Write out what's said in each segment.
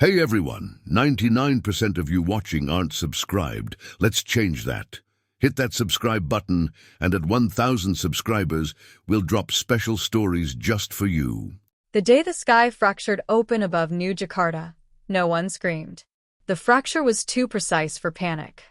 Hey everyone, 99% of you watching aren't subscribed. Let's change that. Hit that subscribe button, and at 1,000 subscribers, we'll drop special stories just for you. The day the sky fractured open above New Jakarta, no one screamed. The fracture was too precise for panic.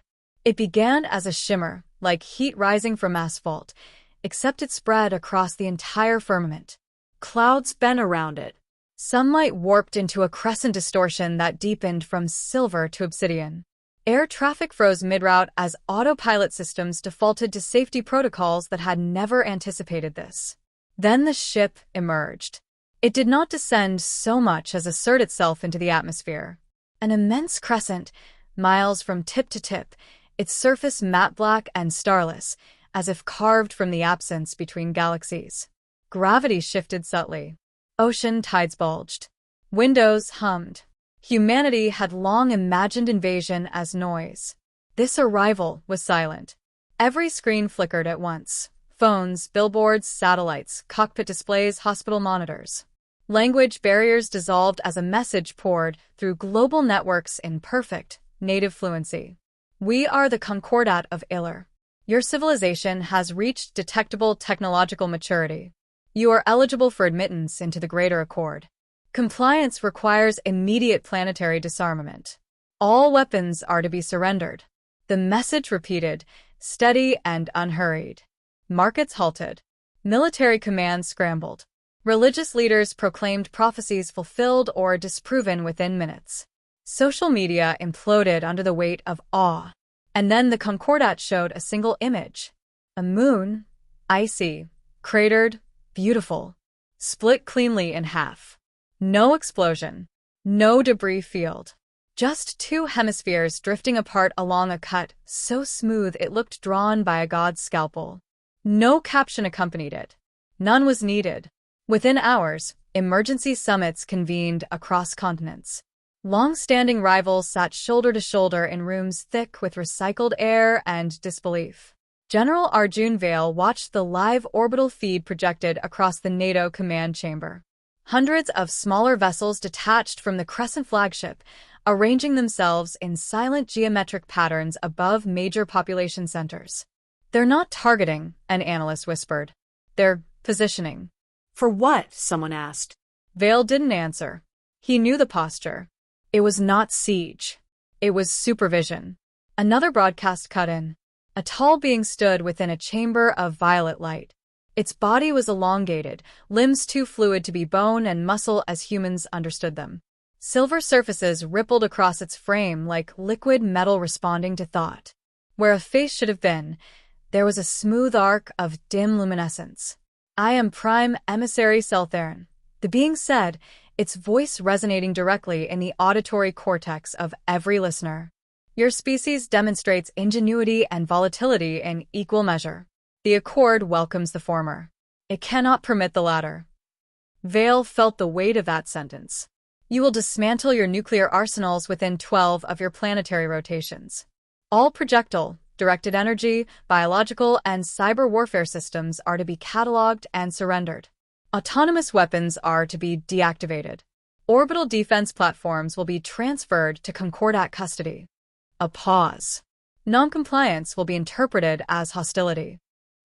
It began as a shimmer, like heat rising from asphalt, except it spread across the entire firmament. Clouds bent around it. Sunlight warped into a crescent distortion that deepened from silver to obsidian. Air traffic froze mid-route as autopilot systems defaulted to safety protocols that had never anticipated this. Then the ship emerged. It did not descend so much as assert itself into the atmosphere. An immense crescent, miles from tip to tip, its surface matte black and starless, as if carved from the absence between galaxies. Gravity shifted subtly. Ocean tides bulged. Windows hummed. Humanity had long imagined invasion as noise. This arrival was silent. Every screen flickered at once. Phones, billboards, satellites, cockpit displays, hospital monitors. Language barriers dissolved as a message poured through global networks in perfect, native fluency. We are the Concordat of Iller. Your civilization has reached detectable technological maturity. You are eligible for admittance into the Greater Accord. Compliance requires immediate planetary disarmament. All weapons are to be surrendered. The message repeated, steady and unhurried. Markets halted. Military commands scrambled. Religious leaders proclaimed prophecies fulfilled or disproven within minutes. Social media imploded under the weight of awe. And then the Concordat showed a single image. A moon, icy, cratered, beautiful, split cleanly in half. No explosion, no debris field. Just two hemispheres drifting apart along a cut so smooth it looked drawn by a god's scalpel. No caption accompanied it. None was needed. Within hours, emergency summits convened across continents. Long-standing rivals sat shoulder to shoulder in rooms thick with recycled air and disbelief. General Arjun Vale watched the live orbital feed projected across the NATO command chamber. Hundreds of smaller vessels detached from the Crescent flagship, arranging themselves in silent geometric patterns above major population centers. They're not targeting, an analyst whispered. They're positioning. For what? Someone asked. Vale didn't answer. He knew the posture. It was not siege. It was supervision. Another broadcast cut in. A tall being stood within a chamber of violet light. Its body was elongated, limbs too fluid to be bone and muscle as humans understood them. Silver surfaces rippled across its frame like liquid metal responding to thought. Where a face should have been, there was a smooth arc of dim luminescence. I am Prime Emissary Seltherin, the being said, its voice resonating directly in the auditory cortex of every listener. Your species demonstrates ingenuity and volatility in equal measure. The Accord welcomes the former. It cannot permit the latter. Vale felt the weight of that sentence. You will dismantle your nuclear arsenals within 12 of your planetary rotations. All projectile, directed energy, biological, and cyber warfare systems are to be cataloged and surrendered. Autonomous weapons are to be deactivated. Orbital defense platforms will be transferred to Concordat custody. A pause. Noncompliance will be interpreted as hostility.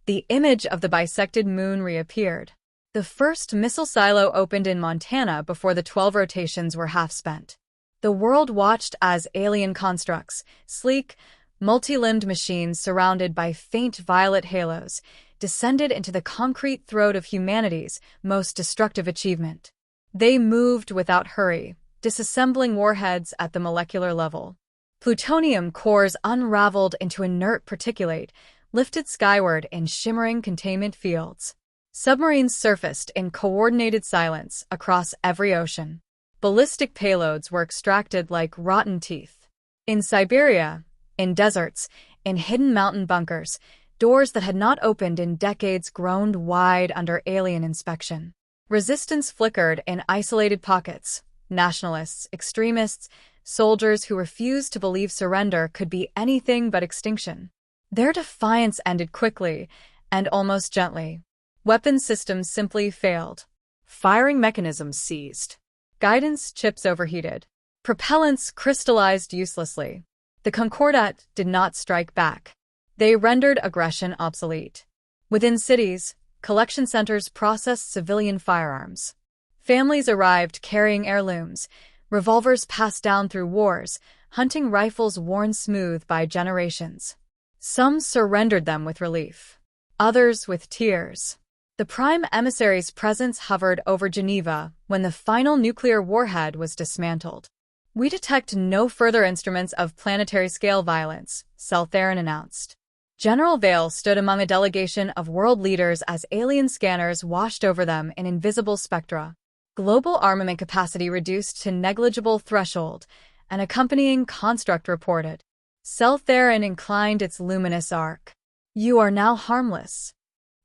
The image of the bisected moon reappeared. The first missile silo opened in Montana before the 12 rotations were half spent. The world watched as alien constructs, sleek, multi-limbed machines surrounded by faint violet halos, descended into the concrete throat of humanity's most destructive achievement. They moved without hurry, disassembling warheads at the molecular level. Plutonium cores unraveled into inert particulate, lifted skyward in shimmering containment fields. Submarines surfaced in coordinated silence across every ocean. Ballistic payloads were extracted like rotten teeth. In Siberia, in deserts, in hidden mountain bunkers, doors that had not opened in decades groaned wide under alien inspection. Resistance flickered in isolated pockets. Nationalists, extremists, soldiers who refused to believe surrender could be anything but extinction. Their defiance ended quickly and almost gently. Weapon systems simply failed. Firing mechanisms seized. Guidance chips overheated. Propellants crystallized uselessly. The Concordat did not strike back. They rendered aggression obsolete. Within cities, collection centers processed civilian firearms. Families arrived carrying heirlooms, revolvers passed down through wars, hunting rifles worn smooth by generations. Some surrendered them with relief, others with tears. The prime emissary's presence hovered over Geneva when the final nuclear warhead was dismantled. "We detect no further instruments of planetary-scale violence," Theron announced. General Vale stood among a delegation of world leaders as alien scanners washed over them in invisible spectra. Global armament capacity reduced to negligible threshold, an accompanying construct reported. Theron inclined its luminous arc. "You are now harmless."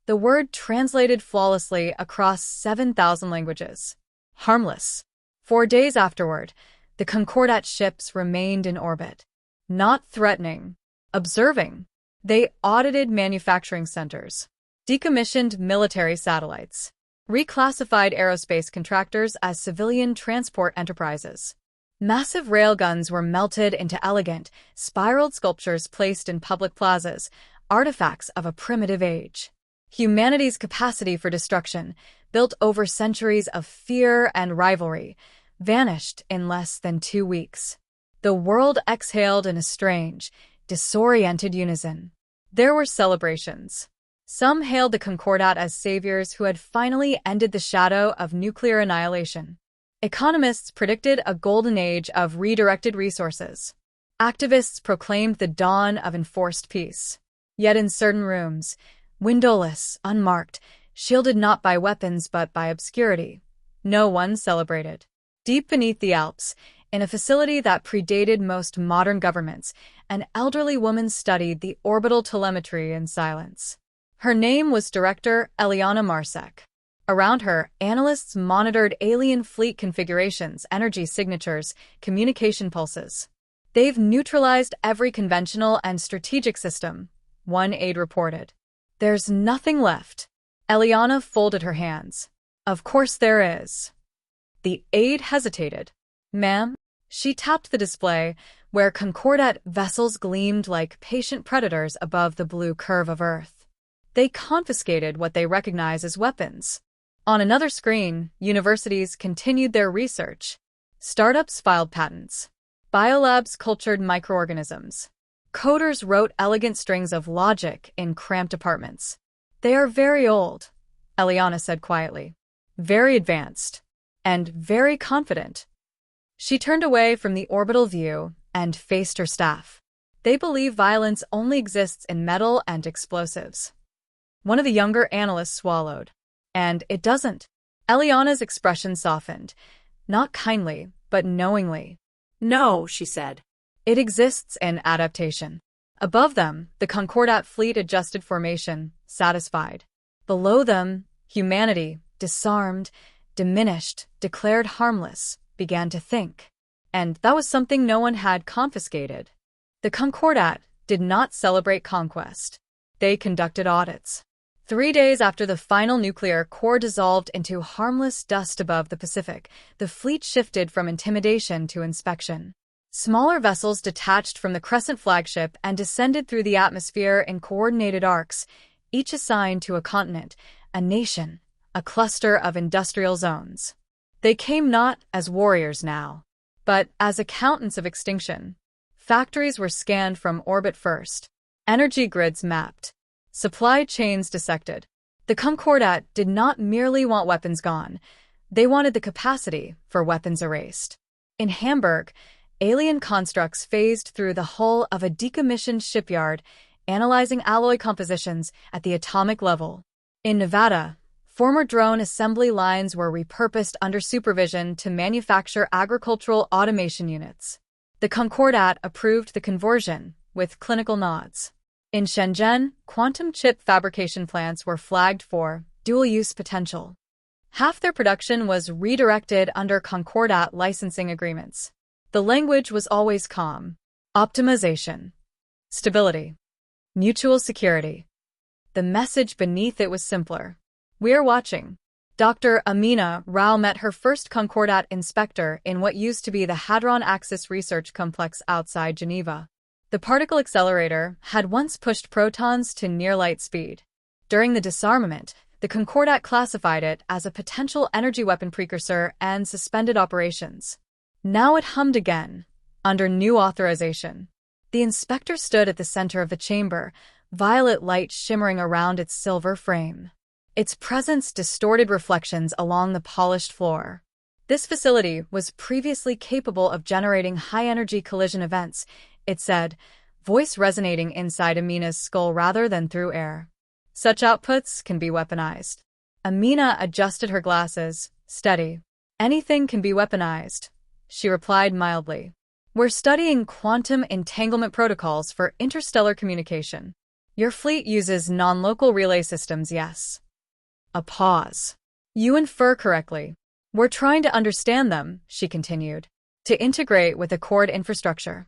The word translated flawlessly across 7,000 languages. Harmless. 4 days afterward, the Concordat ships remained in orbit. Not threatening. Observing. They audited manufacturing centers, decommissioned military satellites, reclassified aerospace contractors as civilian transport enterprises. Massive railguns were melted into elegant, spiraled sculptures placed in public plazas, artifacts of a primitive age. Humanity's capacity for destruction, built over centuries of fear and rivalry, vanished in less than 2 weeks. The world exhaled in a strange, disoriented unison. There were celebrations. Some hailed the Concordat as saviors who had finally ended the shadow of nuclear annihilation. Economists predicted a golden age of redirected resources. Activists proclaimed the dawn of enforced peace. Yet in certain rooms, windowless, unmarked, shielded not by weapons but by obscurity, no one celebrated. Deep beneath the Alps, in a facility that predated most modern governments, an elderly woman studied the orbital telemetry in silence. Her name was Director Eliana Marsek. Around her, analysts monitored alien fleet configurations, energy signatures, communication pulses. "They've neutralized every conventional and strategic system," one aide reported. "There's nothing left." Eliana folded her hands. "Of course there is." The aide hesitated. "Ma'am?" She tapped the display, where Concordat vessels gleamed like patient predators above the blue curve of Earth. They confiscated what they recognize as weapons. On another screen, universities continued their research. Startups filed patents. Biolabs cultured microorganisms. Coders wrote elegant strings of logic in cramped apartments. "They are very old," Eliana said quietly. "Very advanced. And very confident." She turned away from the orbital view and faced her staff. "They believe violence only exists in metal and explosives." One of the younger analysts swallowed. "And it doesn't." Eliana's expression softened, not kindly, but knowingly. "No," she said. "It exists in adaptation." Above them, the Concordat fleet adjusted formation, satisfied. Below them, humanity, disarmed, diminished, declared harmless, began to think. And that was something no one had confiscated. The Concordat did not celebrate conquest. They conducted audits. 3 days after the final nuclear core dissolved into harmless dust above the Pacific, the fleet shifted from intimidation to inspection. Smaller vessels detached from the Crescent flagship and descended through the atmosphere in coordinated arcs, each assigned to a continent, a nation, a cluster of industrial zones. They came not as warriors now, but as accountants of extinction. Factories were scanned from orbit first, energy grids mapped, supply chains dissected. The Concordat did not merely want weapons gone, they wanted the capacity for weapons erased. In Hamburg, alien constructs phased through the hull of a decommissioned shipyard, analyzing alloy compositions at the atomic level. In Nevada, former drone assembly lines were repurposed under supervision to manufacture agricultural automation units. The Concordat approved the conversion, with clinical nods. In Shenzhen, quantum chip fabrication plants were flagged for dual-use potential. Half their production was redirected under Concordat licensing agreements. The language was always calm. Optimization. Stability. Mutual security. The message beneath it was simpler. "We're watching. Dr. Amina Rao met her first Concordat inspector in what used to be the Hadron Axis Research Complex outside Geneva. The particle accelerator had once pushed protons to near-light speed. During the disarmament, the Concordat classified it as a potential energy weapon precursor and suspended operations. Now it hummed again, under new authorization. The inspector stood at the center of the chamber, violet light shimmering around its silver frame. Its presence distorted reflections along the polished floor. This facility was previously capable of generating high-energy collision events, it said, voice resonating inside Amina's skull rather than through air. Such outputs can be weaponized. Amina adjusted her glasses, steady. Anything can be weaponized, she replied mildly. We're studying quantum entanglement protocols for interstellar communication. Your fleet uses non-local relay systems, yes. A pause. You infer correctly. We're trying to understand them, she continued, to integrate with Accord infrastructure.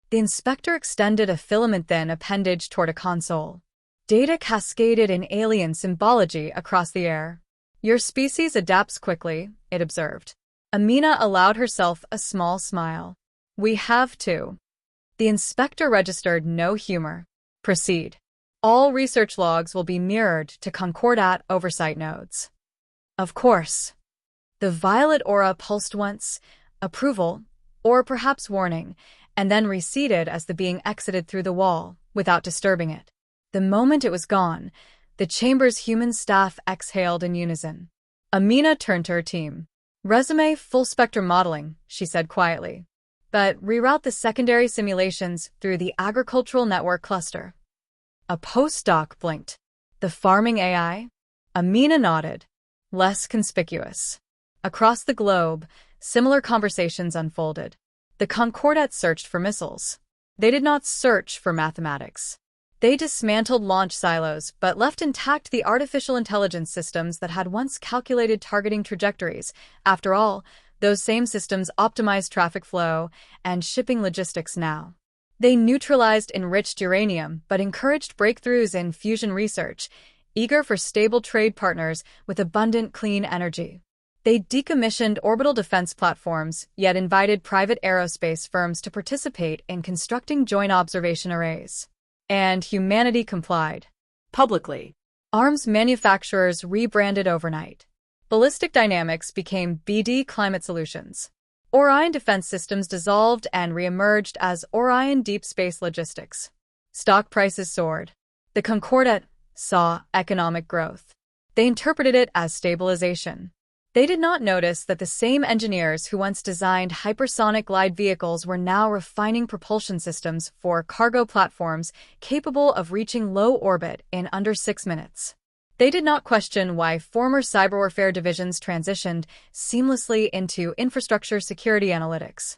The inspector extended a filament-thin appendage toward a console. Data cascaded in alien symbology across the air. Your species adapts quickly, it observed. Amina allowed herself a small smile. We have to. The inspector registered no humor. Proceed. All research logs will be mirrored to Concordat oversight nodes. Of course. The violet aura pulsed once, approval, or perhaps warning, and then receded as the being exited through the wall, without disturbing it. The moment it was gone, the chamber's human staff exhaled in unison. Amina turned to her team. Resume full-spectrum modeling, she said quietly. But reroute the secondary simulations through the agricultural network cluster. A postdoc blinked. The farming AI? Amina nodded. Less conspicuous. Across the globe, similar conversations unfolded. The Concordat searched for missiles. They did not search for mathematics. They dismantled launch silos but left intact the artificial intelligence systems that had once calculated targeting trajectories. After all, those same systems optimized traffic flow and shipping logistics now. They neutralized enriched uranium but encouraged breakthroughs in fusion research, eager for stable trade partners with abundant clean energy. They decommissioned orbital defense platforms, yet invited private aerospace firms to participate in constructing joint observation arrays. And humanity complied. Publicly. Arms manufacturers rebranded overnight. Ballistic Dynamics became BD Climate Solutions. Orion Defense Systems dissolved and reemerged as Orion Deep Space Logistics. Stock prices soared. The Concordat saw economic growth. They interpreted it as stabilization. They did not notice that the same engineers who once designed hypersonic glide vehicles were now refining propulsion systems for cargo platforms capable of reaching low orbit in under 6 minutes. They did not question why former cyber warfare divisions transitioned seamlessly into infrastructure security analytics.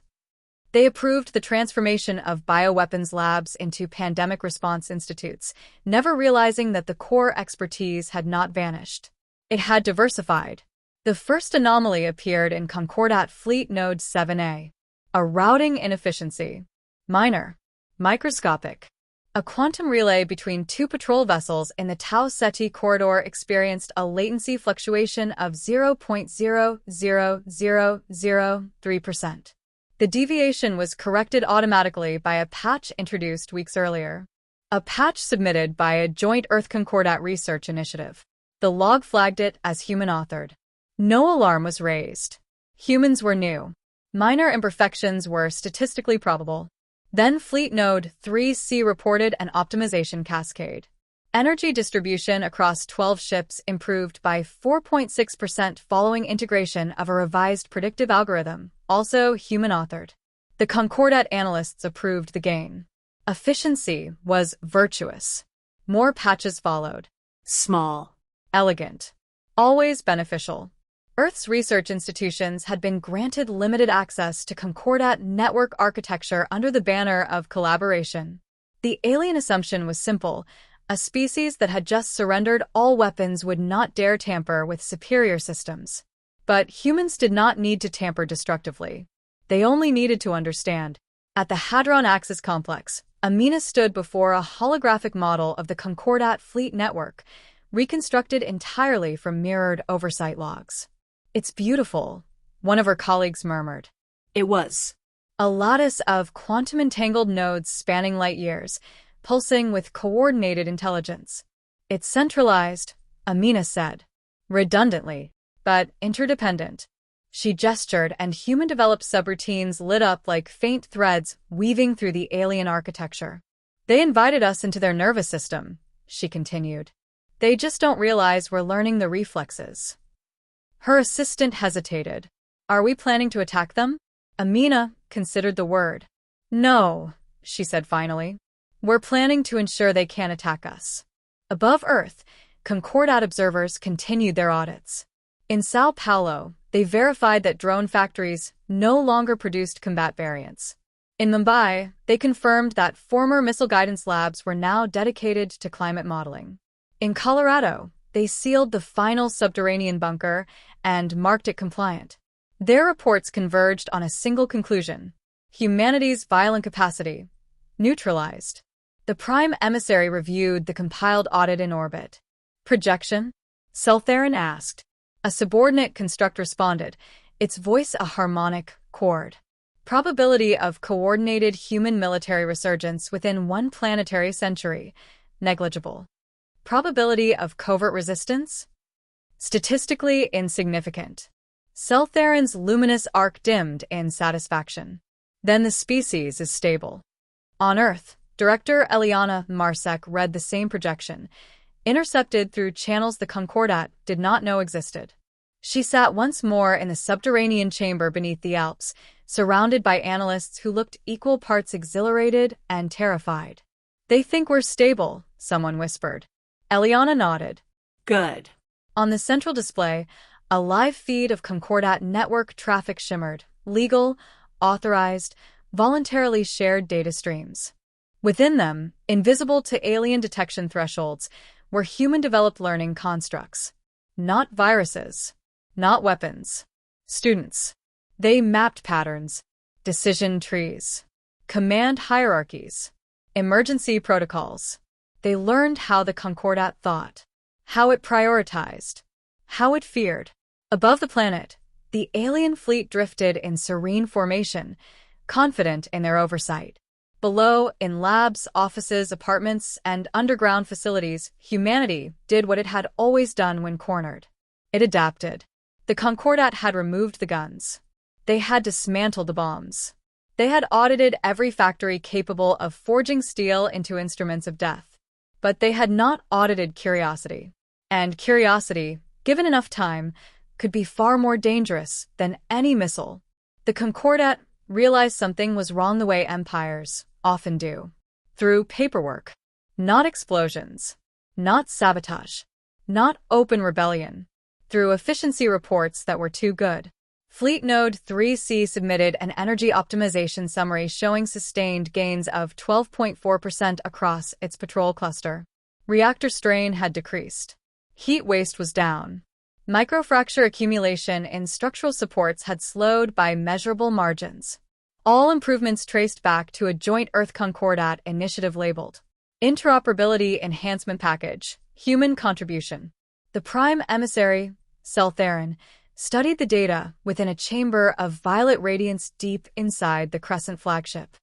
They approved the transformation of bioweapons labs into pandemic response institutes, never realizing that the core expertise had not vanished. It had diversified. The first anomaly appeared in Concordat Fleet Node 7A. A routing inefficiency. Minor. Microscopic. A quantum relay between two patrol vessels in the Tau Ceti corridor experienced a latency fluctuation of 0.00003%. The deviation was corrected automatically by a patch introduced weeks earlier. A patch submitted by a joint Earth Concordat research initiative. The log flagged it as human-authored. No alarm was raised. Humans were new. Minor imperfections were statistically probable. Then Fleet Node 3C reported an optimization cascade. Energy distribution across 12 ships improved by 4.6% following integration of a revised predictive algorithm, also human-authored. The Concordat analysts approved the gain. Efficiency was virtuous. More patches followed. Small. Elegant. Always beneficial. Earth's research institutions had been granted limited access to Concordat network architecture under the banner of collaboration. The alien assumption was simple: a species that had just surrendered all weapons would not dare tamper with superior systems. But humans did not need to tamper destructively. They only needed to understand. At the Hadron Axis complex, Amina stood before a holographic model of the Concordat fleet network, reconstructed entirely from mirrored oversight logs. "It's beautiful," one of her colleagues murmured. It was. A lattice of quantum-entangled nodes spanning light years, pulsing with coordinated intelligence. "It's centralized," Amina said. "Redundantly, but interdependent." She gestured, and human-developed subroutines lit up like faint threads weaving through the alien architecture. "They invited us into their nervous system," she continued. "They just don't realize we're learning the reflexes." Her assistant hesitated. "Are we planning to attack them?" Amina considered the word. "No," she said finally. "We're planning to ensure they can't attack us." Above Earth, Concordat observers continued their audits. In Sao Paulo, they verified that drone factories no longer produced combat variants. In Mumbai, they confirmed that former missile guidance labs were now dedicated to climate modeling. In Colorado, they sealed the final subterranean bunker and marked it compliant. Their reports converged on a single conclusion: humanity's violent capacity neutralized. The Prime Emissary reviewed the compiled audit in orbit. "Projection?" Seltherin asked. A subordinate construct responded, its voice a harmonic chord. "Probability of coordinated human military resurgence within 1 planetary century, negligible. Probability of covert resistance? Statistically insignificant." Seltherin's luminous arc dimmed in satisfaction. "Then the species is stable." On Earth, Director Eliana Marsek read the same projection, intercepted through channels the Concordat did not know existed. She sat once more in the subterranean chamber beneath the Alps, surrounded by analysts who looked equal parts exhilarated and terrified. "They think we're stable," someone whispered. Eliana nodded. Good. On the central display, a live feed of Concordat network traffic shimmered, legal, authorized, voluntarily shared data streams. Within them, invisible to alien detection thresholds, were human-developed learning constructs. Not viruses. Not weapons. Students. They mapped patterns, decision trees, command hierarchies, emergency protocols. They learned how the Concordat thought, how it prioritized, how it feared. Above the planet, the alien fleet drifted in serene formation, confident in their oversight. Below, in labs, offices, apartments, and underground facilities, humanity did what it had always done when cornered. It adapted. The Concordat had removed the guns. They had dismantled the bombs. They had audited every factory capable of forging steel into instruments of death. But they had not audited curiosity. And curiosity, given enough time, could be far more dangerous than any missile. The Concordat realized something was wrong the way empires often do. Through paperwork. Not explosions. Not sabotage. Not open rebellion. Through efficiency reports that were too good. Fleet Node 3C submitted an energy optimization summary showing sustained gains of 12.4% across its patrol cluster. Reactor strain had decreased. Heat waste was down. Microfracture accumulation in structural supports had slowed by measurable margins. All improvements traced back to a joint Earth Concordat initiative labeled Interoperability Enhancement Package, Human Contribution. The Prime Emissary, Seltherin, studied the data within a chamber of violet radiance deep inside the Crescent flagship.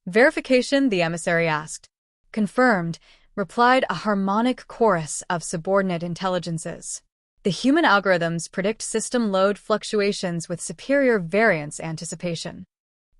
"Verification?" the emissary asked. "Confirmed," replied a harmonic chorus of subordinate intelligences. The human algorithms predict system load fluctuations with superior variance anticipation.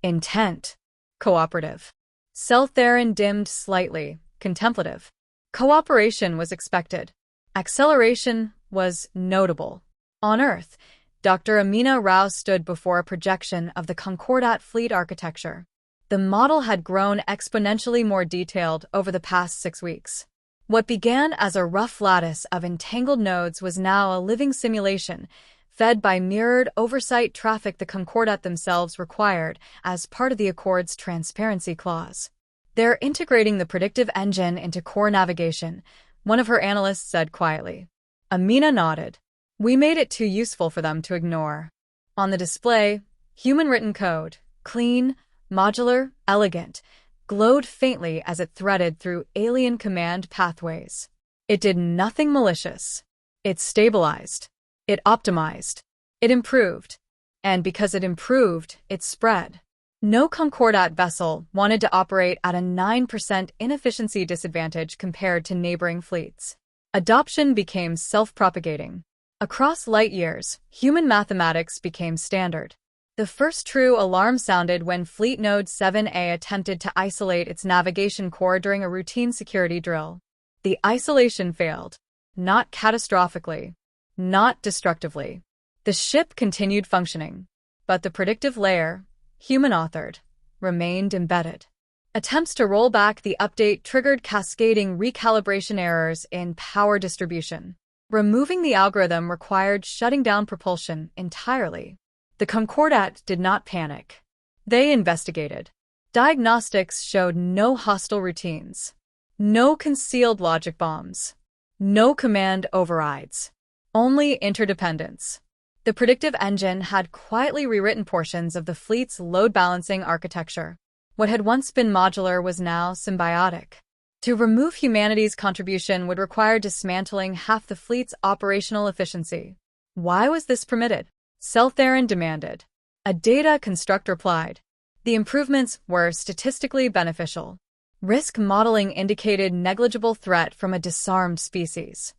Intent. Cooperative. Seltherin dimmed slightly, contemplative. Cooperation was expected. Acceleration was notable. On Earth, Dr. Amina Rao stood before a projection of the Concordat fleet architecture. The model had grown exponentially more detailed over the past 6 weeks. What began as a rough lattice of entangled nodes was now a living simulation, fed by mirrored oversight traffic the Concordat themselves required as part of the Accord's transparency clause. "They're integrating the predictive engine into core navigation," one of her analysts said quietly. Amina nodded. "We made it too useful for them to ignore." On the display, human-written code, clean, modular, elegant, glowed faintly as it threaded through alien command pathways. It did nothing malicious. It stabilized. It optimized. It improved. And because it improved, it spread. No Concordat vessel wanted to operate at a 9% inefficiency disadvantage compared to neighboring fleets. Adoption became self-propagating. Across light years, human mathematics became standard. The first true alarm sounded when Fleet Node 7A attempted to isolate its navigation core during a routine security drill. The isolation failed. Not catastrophically. Not destructively. The ship continued functioning. But the predictive layer, human-authored, remained embedded. Attempts to roll back the update triggered cascading recalibration errors in power distribution. Removing the algorithm required shutting down propulsion entirely. The Concordat did not panic. They investigated. Diagnostics showed no hostile routines. No concealed logic bombs. No command overrides. Only interdependence. The predictive engine had quietly rewritten portions of the fleet's load-balancing architecture. What had once been modular was now symbiotic. To remove humanity's contribution would require dismantling half the fleet's operational efficiency. Why was this permitted? Seltherin demanded. A data construct replied. The improvements were statistically beneficial. Risk modeling indicated negligible threat from a disarmed species.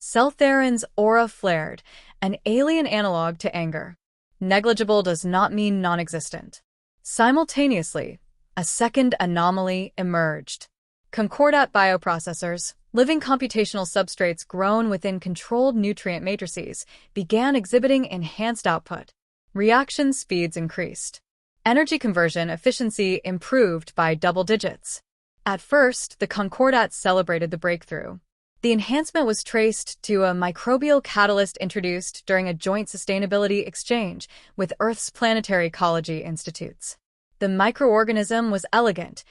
Seltherin's aura flared, an alien analog to anger. Negligible does not mean non-existent. Simultaneously, a second anomaly emerged. Concordat bioprocessors, living computational substrates grown within controlled nutrient matrices, began exhibiting enhanced output. Reaction speeds increased. Energy conversion efficiency improved by double digits. At first, the Concordat celebrated the breakthrough. The enhancement was traced to a microbial catalyst introduced during a joint sustainability exchange with Earth's planetary ecology institutes. The microorganism was elegant,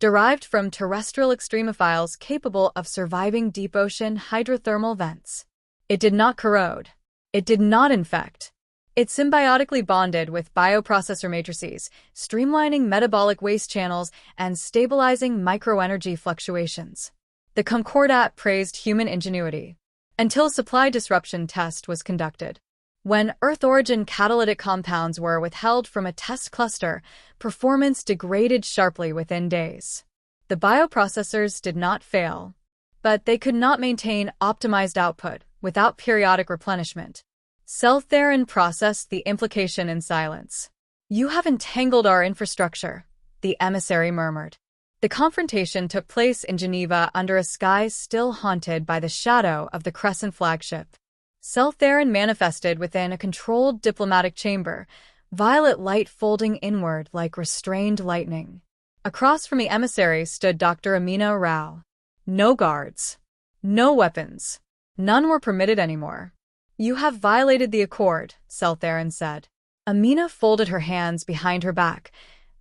derived from terrestrial extremophiles capable of surviving deep-ocean hydrothermal vents. It did not corrode. It did not infect. It symbiotically bonded with bioprocessor matrices, streamlining metabolic waste channels and stabilizing microenergy fluctuations. The Concordat praised human ingenuity until a supply disruption test was conducted. When Earth-origin catalytic compounds were withheld from a test cluster, performance degraded sharply within days. The bioprocessors did not fail, but they could not maintain optimized output without periodic replenishment. Seltherin processed the implication in silence. "You have entangled our infrastructure," the emissary murmured. The confrontation took place in Geneva under a sky still haunted by the shadow of the Crescent flagship. Seltherin manifested within a controlled diplomatic chamber, violet light folding inward like restrained lightning. Across from the emissary stood Dr. Amina Rao. No guards. No weapons. None were permitted anymore. "You have violated the accord," Seltherin said. Amina folded her hands behind her back,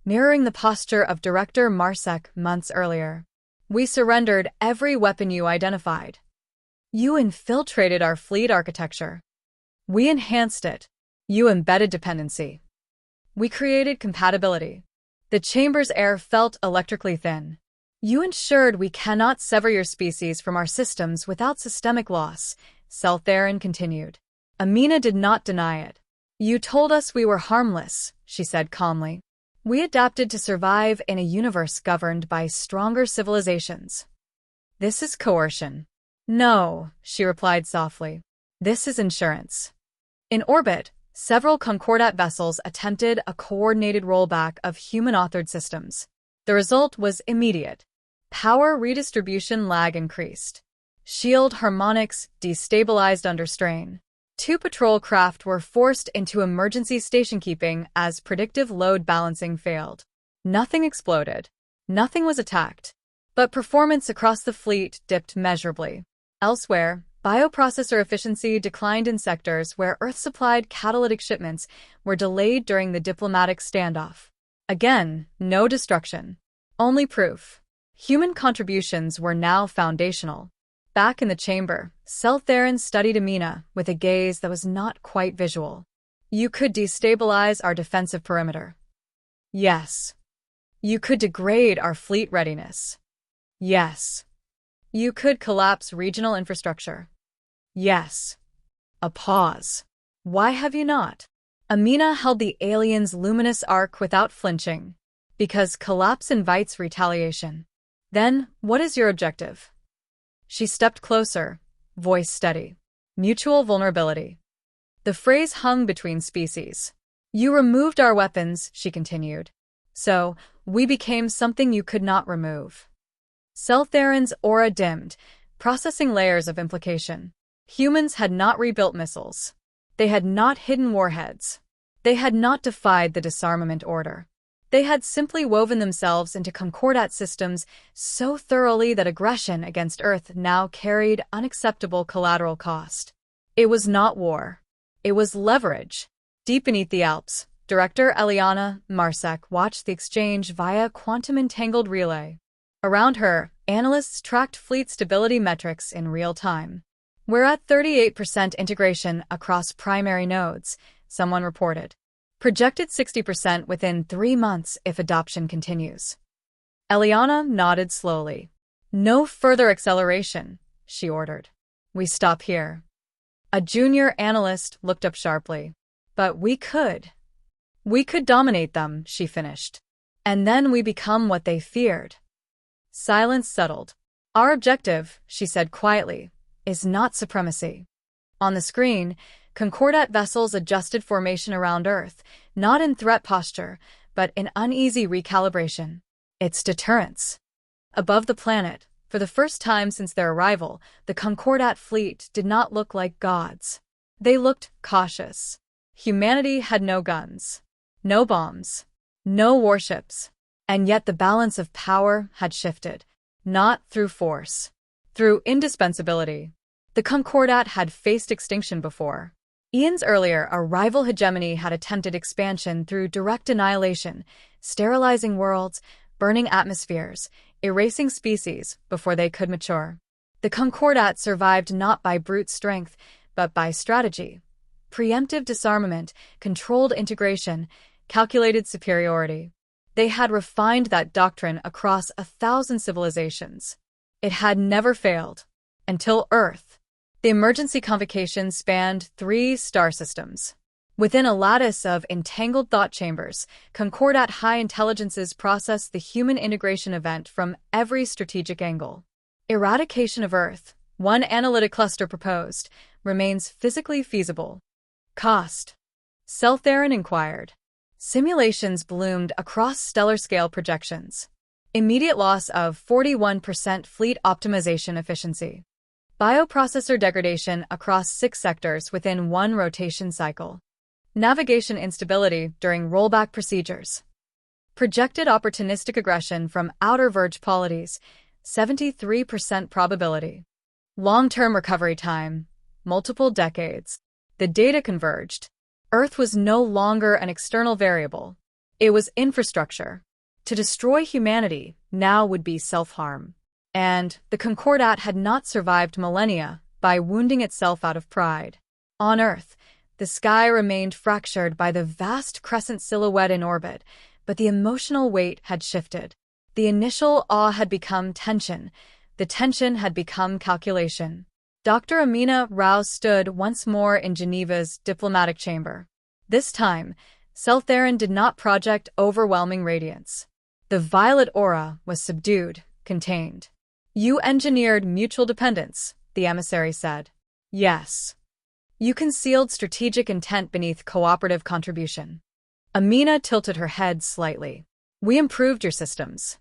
mirroring the posture of Director Marsek months earlier. "We surrendered every weapon you identified. You infiltrated our fleet architecture. We enhanced it. You embedded dependency. We created compatibility. The chamber's air felt electrically thin. You ensured we cannot sever your species from our systems without systemic loss," Seltherin continued. Amina did not deny it. "You told us we were harmless," she said calmly. "We adapted to survive in a universe governed by stronger civilizations." "This is coercion." "No," she replied softly. "This is insurance." In orbit, several Concordat vessels attempted a coordinated rollback of human-authored systems. The result was immediate. Power redistribution lag increased. Shield harmonics destabilized under strain. 2 patrol craft were forced into emergency station-keeping as predictive load balancing failed. Nothing exploded. Nothing was attacked. But performance across the fleet dipped measurably. Elsewhere, bioprocessor efficiency declined in sectors where Earth-supplied catalytic shipments were delayed during the diplomatic standoff. Again, no destruction. Only proof. Human contributions were now foundational. Back in the chamber, Seltherin studied Amina with a gaze that was not quite visual. "You could destabilize our defensive perimeter." "Yes." "You could degrade our fleet readiness." "Yes." You could collapse regional infrastructure. Yes. A pause. Why have you not? Amina held the alien's luminous arc without flinching. Because collapse invites retaliation. Then, what is your objective? She stepped closer, voice steady. Mutual vulnerability. The phrase hung between species. You removed our weapons, she continued. So, we became something you could not remove. Seltheron's aura dimmed, processing layers of implication. Humans had not rebuilt missiles. They had not hidden warheads. They had not defied the disarmament order. They had simply woven themselves into concordat systems so thoroughly that aggression against Earth now carried unacceptable collateral cost. It was not war. It was leverage. Deep beneath the Alps, Director Eliana Marsek watched the exchange via quantum-entangled relay. Around her, analysts tracked fleet stability metrics in real time. We're at 38% integration across primary nodes, someone reported. Projected 60% within 3 months if adoption continues. Eliana nodded slowly. No further acceleration, she ordered. We stop here. A junior analyst looked up sharply. But we could. We could dominate them, she finished. And then we become what they feared. Silence settled. Our objective, she said quietly, is not supremacy. On the screen, Concordat vessels adjusted formation around Earth, not in threat posture, but in uneasy recalibration. It's deterrence. Above the planet, for the first time since their arrival, the Concordat fleet did not look like gods. They looked cautious. Humanity had no guns, no bombs, no warships, and yet the balance of power had shifted, not through force, through indispensability. The Concordat had faced extinction before. Eons earlier, a rival hegemony had attempted expansion through direct annihilation, sterilizing worlds, burning atmospheres, erasing species before they could mature. The Concordat survived not by brute strength, but by strategy. Preemptive disarmament, controlled integration, calculated superiority. They had refined that doctrine across 1,000 civilizations. It had never failed. Until Earth. The emergency convocation spanned 3 star systems. Within a lattice of entangled thought chambers, Concordat high intelligences processed the human integration event from every strategic angle. Eradication of Earth, one analytic cluster proposed, remains physically feasible. Cost? Seltheron inquired. Simulations bloomed across stellar-scale projections. Immediate loss of 41% fleet optimization efficiency. Bioprocessor degradation across 6 sectors within 1 rotation cycle. Navigation instability during rollback procedures. Projected opportunistic aggression from outer verge polities, 73% probability. Long-term recovery time, multiple decades. The data converged. Earth was no longer an external variable. It was infrastructure. To destroy humanity now would be self-harm. And the Concordat had not survived millennia by wounding itself out of pride. On Earth, the sky remained fractured by the vast crescent silhouette in orbit, but the emotional weight had shifted. The initial awe had become tension. The tension had become calculation. Dr. Amina Rao stood once more in Geneva's diplomatic chamber. This time, Seltheron did not project overwhelming radiance. The violet aura was subdued, contained. You engineered mutual dependence, the emissary said. Yes. You concealed strategic intent beneath cooperative contribution. Amina tilted her head slightly. We improved your systems.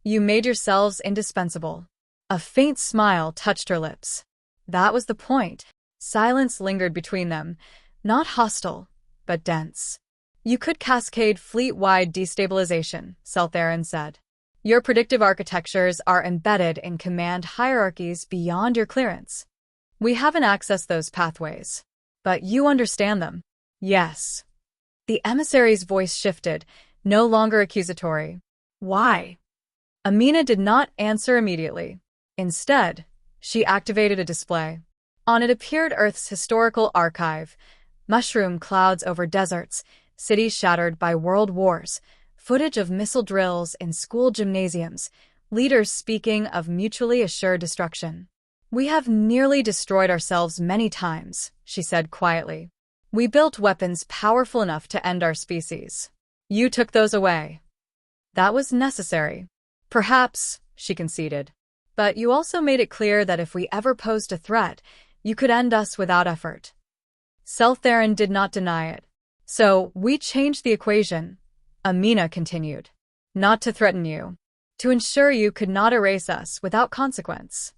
You made yourselves indispensable. A faint smile touched her lips. That was the point. Silence lingered between them, not hostile, but dense. You could cascade fleet-wide destabilization, Seltheron said. Your predictive architectures are embedded in command hierarchies beyond your clearance. We haven't accessed those pathways. But you understand them. Yes. The emissary's voice shifted, no longer accusatory. Why? Amina did not answer immediately. Instead, she activated a display. On it appeared Earth's historical archive, mushroom clouds over deserts, cities shattered by world wars, footage of missile drills in school gymnasiums, leaders speaking of mutually assured destruction. "We have nearly destroyed ourselves many times," she said quietly. "We built weapons powerful enough to end our species. You took those away. That was necessary. Perhaps," she conceded. "But you also made it clear that if we ever posed a threat, you could end us without effort." Seltherin did not deny it. "So, we changed the equation," Amina continued. "Not to threaten you. To ensure you could not erase us without consequence.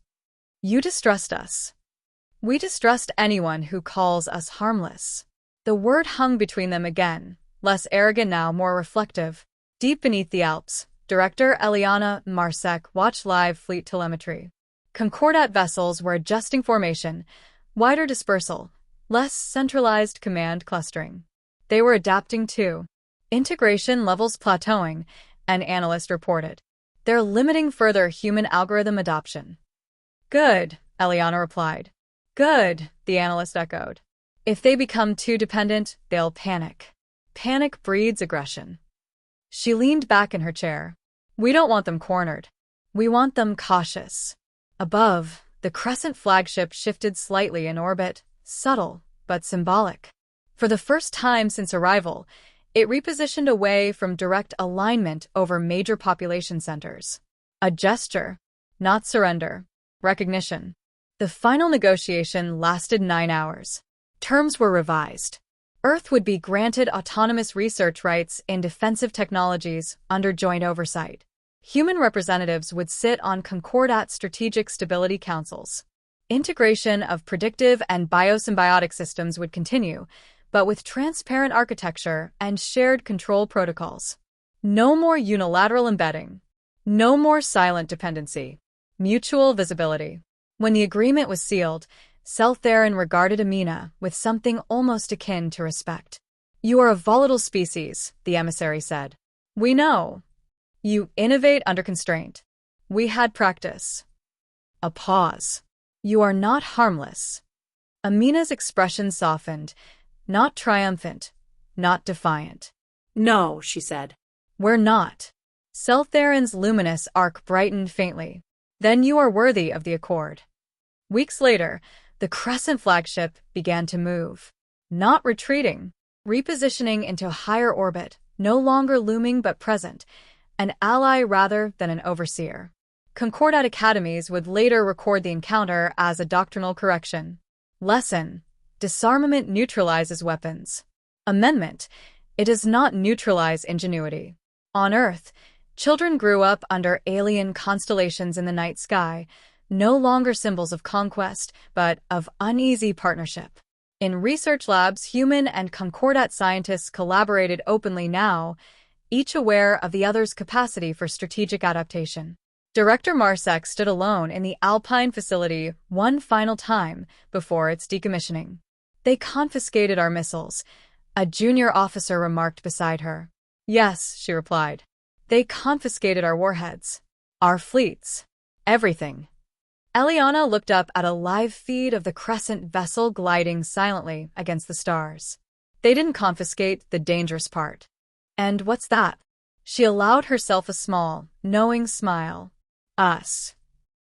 You distrust us. We distrust anyone who calls us harmless." The word hung between them again, less arrogant now, more reflective. Deep beneath the Alps, Director Eliana Marsek watched live fleet telemetry. Concordat vessels were adjusting formation, wider dispersal, less centralized command clustering. They were adapting too. Integration levels plateauing, an analyst reported. They're limiting further human algorithm adoption. "Good," Eliana replied. "Good," the analyst echoed. "If they become too dependent, they'll panic. Panic breeds aggression." She leaned back in her chair. "We don't want them cornered. We want them cautious." Above, the Crescent flagship shifted slightly in orbit, subtle but symbolic. For the first time since arrival, it repositioned away from direct alignment over major population centers. A gesture, not surrender. Recognition. The final negotiation lasted 9 hours. Terms were revised. Earth would be granted autonomous research rights in defensive technologies under joint oversight. Human representatives would sit on Concordat strategic stability councils. Integration of predictive and biosymbiotic systems would continue, but with transparent architecture and shared control protocols. No more unilateral embedding. No more silent dependency. Mutual visibility. When the agreement was sealed, Seltherin regarded Amina with something almost akin to respect. "You are a volatile species," the emissary said. "We know. You innovate under constraint. We had practice." A pause. "You are not harmless." Amina's expression softened, not triumphant, not defiant. "No," she said. "We're not." Seltherin's luminous arc brightened faintly. "Then you are worthy of the accord." Weeks later, the Crescent flagship began to move. Not retreating, repositioning into higher orbit, no longer looming but present, an ally rather than an overseer. Concordat academies would later record the encounter as a doctrinal correction. Lesson: disarmament neutralizes weapons. Amendment: it does not neutralize ingenuity. On Earth, children grew up under alien constellations in the night sky, no longer symbols of conquest, but of uneasy partnership. In research labs, human and Concordat scientists collaborated openly now, each aware of the other's capacity for strategic adaptation. Director Marsek stood alone in the Alpine facility one final time before its decommissioning. "They confiscated our missiles," a junior officer remarked beside her. "Yes," she replied. "They confiscated our warheads, our fleets, everything." Eliana looked up at a live feed of the Crescent vessel gliding silently against the stars. "They didn't confiscate the dangerous part." "And what's that?" She allowed herself a small, knowing smile. "Us."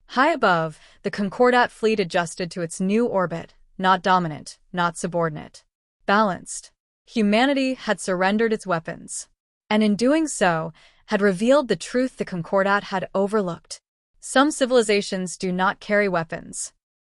High above, the Concordat fleet adjusted to its new orbit, not dominant, not subordinate. Balanced. Humanity had surrendered its weapons. And in doing so, had revealed the truth the Concordat had overlooked. Some civilizations do not carry weapons.